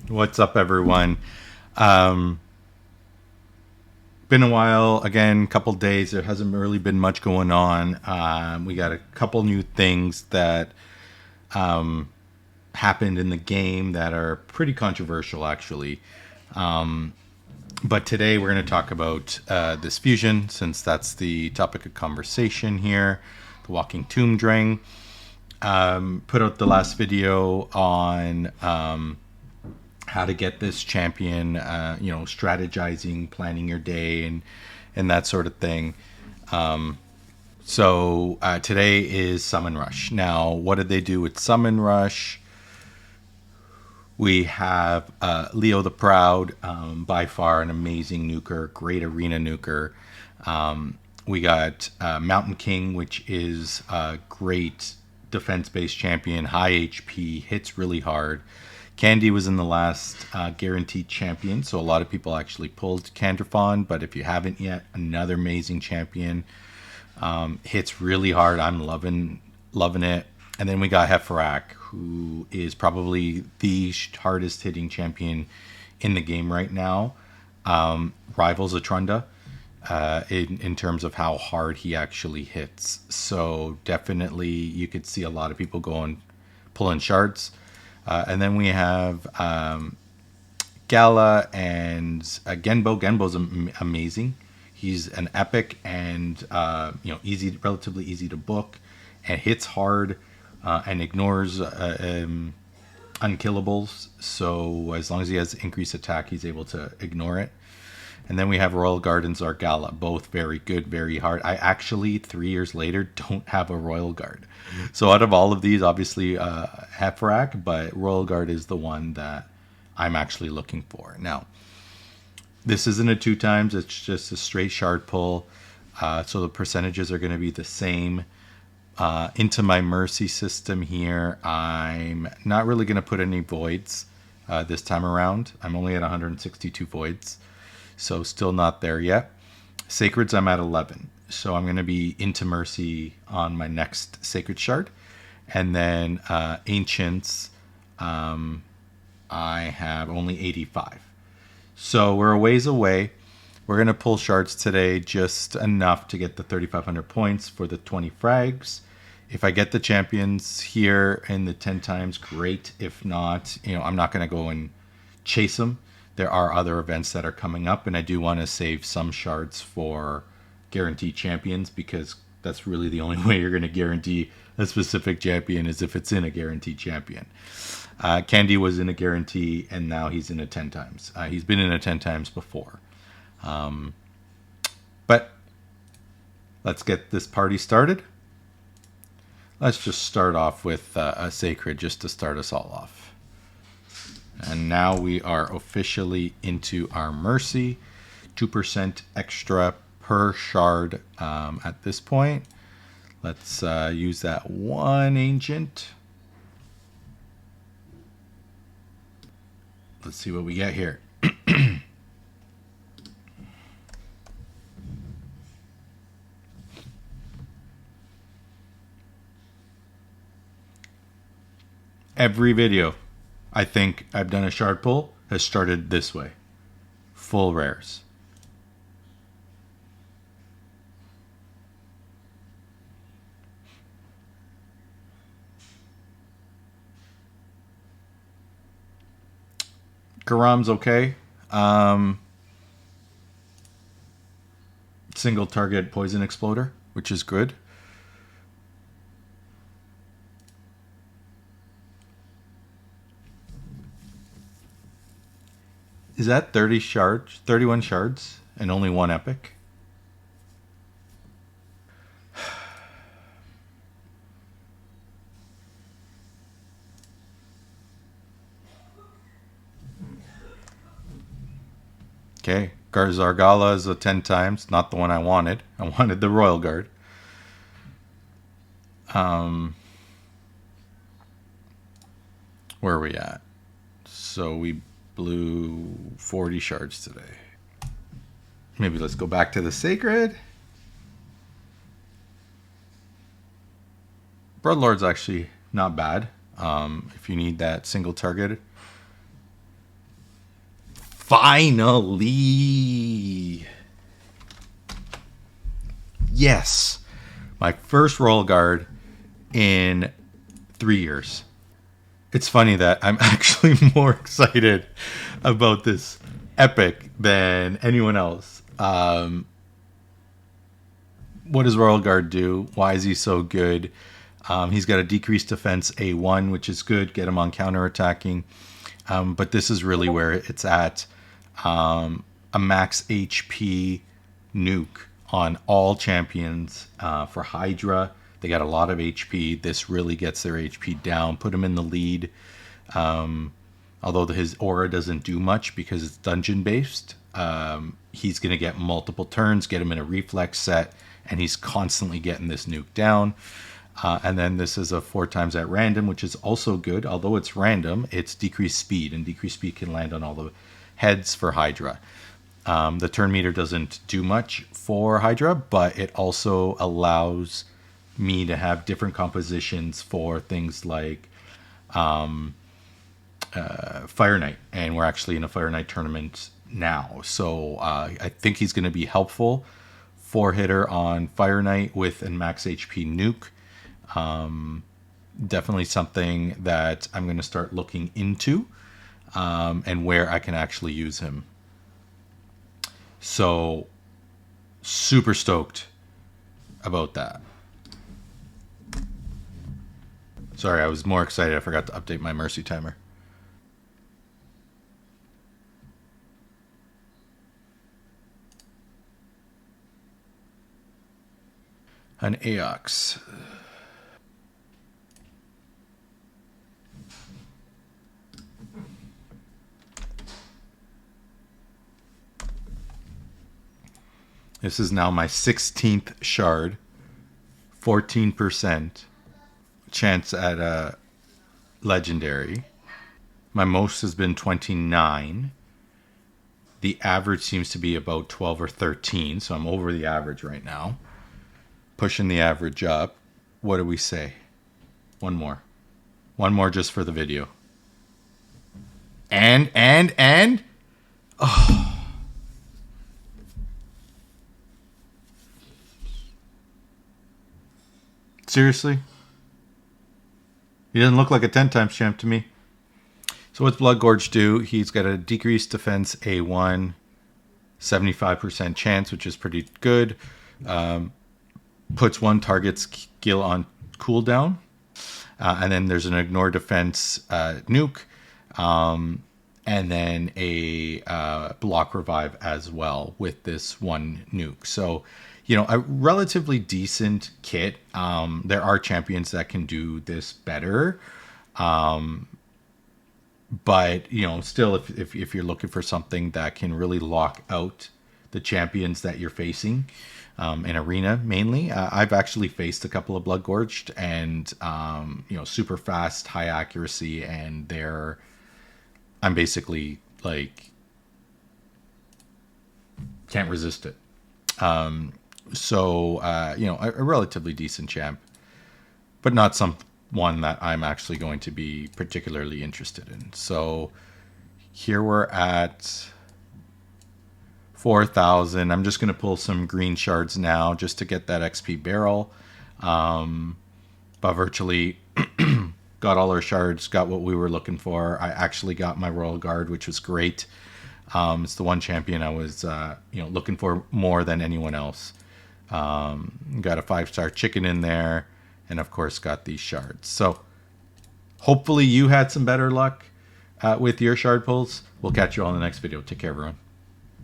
What's up, everyone? Um, Been a while. Again, couple days. There hasn't really been much going on. We got a couple new things that happened in the game that are pretty controversial, actually. But today we're going to talk about this fusion, since that's the topic of conversation here. The Walking Tomb Drain. Put out the last video on how to get this champion, strategizing, planning your day, and that sort of thing. So today is Summon Rush. Now, what did they do with Summon Rush? We have Leo the Proud, by far an amazing nuker, great arena nuker. We got Mountain King, which is a great defense-based champion, high HP, hits really hard. Candy was in the last guaranteed champion, so a lot of people actually pulled Candrafon, but if you haven't yet, another amazing champion. Hits really hard. I'm loving it. And then we got Heferak, who is probably the hardest hitting champion in the game right now. Rivals Atrunda in terms of how hard he actually hits. So definitely you could see a lot of people pulling Shards. And then we have Gala and Genbo. Genbo's amazing. He's an epic and easy, relatively easy to book, and hits hard and ignores unkillables. So as long as he has increased attack, he's able to ignore it. And then we have Royal Guard and Zargala, both very good, very hard. I actually, 3 years later, don't have a Royal Guard. So out of all of these, obviously Heferak, but Royal Guard is the one that I'm actually looking for. Now, this isn't a 2x, it's just a straight shard pull. So the percentages are going to be the same. Into my Mercy system here, I'm not really going to put any voids this time around. I'm only at 162 voids. So still not there yet. Sacreds, I'm at 11. So I'm going to be into Mercy on my next Sacred Shard. And then Ancients, I have only 85. So we're a ways away. We're going to pull Shards today, just enough to get the 3,500 points for the 20 frags. If I get the champions here in the 10 times, great. If not, I'm not going to go and chase them. There are other events that are coming up, and I do want to save some shards for guaranteed champions, because that's really the only way you're going to guarantee a specific champion is if it's in a guaranteed champion. Candy was in a guarantee, and now he's in a 10 times. He's been in a 10 times before. But let's get this party started. Let's just start off with a Sacred just to start us all off. And now we are officially into our Mercy. 2% extra per shard at this point. Let's use that one Ancient. Let's see what we get here. Every video I think I've done a shard pull has started this way. Full rares. Garam's okay. Single target poison exploder, which is good. Is that 30 shards? 31 shards and only one epic? Okay, Zargala is a 10 times, not the one I wanted. I wanted the Royal Guard. Where are we at? So we blew 40 shards today. Maybe let's go back to the Sacred. Broodlord's actually not bad. If you need that single target. Finally! Yes! My first Royal Guard in 3 years. It's funny that I'm actually more excited about this epic than anyone else. What does Royal Guard do? Why is he so good? He's got a decreased defense A1, which is good. Get him on counterattacking. But this is really where it's at. A max HP nuke on all champions for Hydra. They got a lot of HP. This really gets their HP down. Put him in the lead. Although his aura doesn't do much because it's dungeon based. He's going to get multiple turns, get him in a reflex set, and he's constantly getting this nuke down. And then this is a 4 times at random, which is also good. Although it's random, it's decreased speed, and decreased speed can land on all the heads for Hydra. The turn meter doesn't do much for Hydra, but it also allows me to have different compositions for things like Fire Knight, and we're actually in a Fire Knight tournament now. So I think he's going to be helpful. 4-hitter on Fire Knight with a max HP nuke. Definitely something that I'm going to start looking into and where I can actually use him. So super stoked about that. Sorry, I was more excited. I forgot to update my Mercy timer. An Aox. This is now my 16th shard. 14% chance at a legendary. My most has been 29. The average seems to be about 12 or 13, so I'm over the average right now. Pushing the average up. What do we say? One more. One more just for the video. And. Oh. Seriously? He doesn't look like a 10 times champ to me. So what's Blood Gorge do? He's got a decreased defense A1, 75% chance, which is pretty good. Puts one target's skill on cooldown. And then there's an ignore defense nuke. And then a block revive as well with this one nuke. So, you know, a relatively decent kit. There are champions that can do this better. But, you know, still, if you're looking for something that can really lock out the champions that you're facing in arena mainly, I've actually faced a couple of Blood Gorged and, you know, super fast, high accuracy, and I'm basically like can't resist it. So you know, a relatively decent champ, but not one that I'm actually going to be particularly interested in. So here we're at 4,000. I'm just going to pull some green shards now just to get that XP barrel. But virtually got all our shards, got what we were looking for. I actually got my Royal Guard, which was great. It's the one champion I was you know, looking for more than anyone else. Got a 5-star chicken in there, and of course got these shards. So hopefully you had some better luck with your shard pulls. We'll catch you all in the next video. Take care, everyone.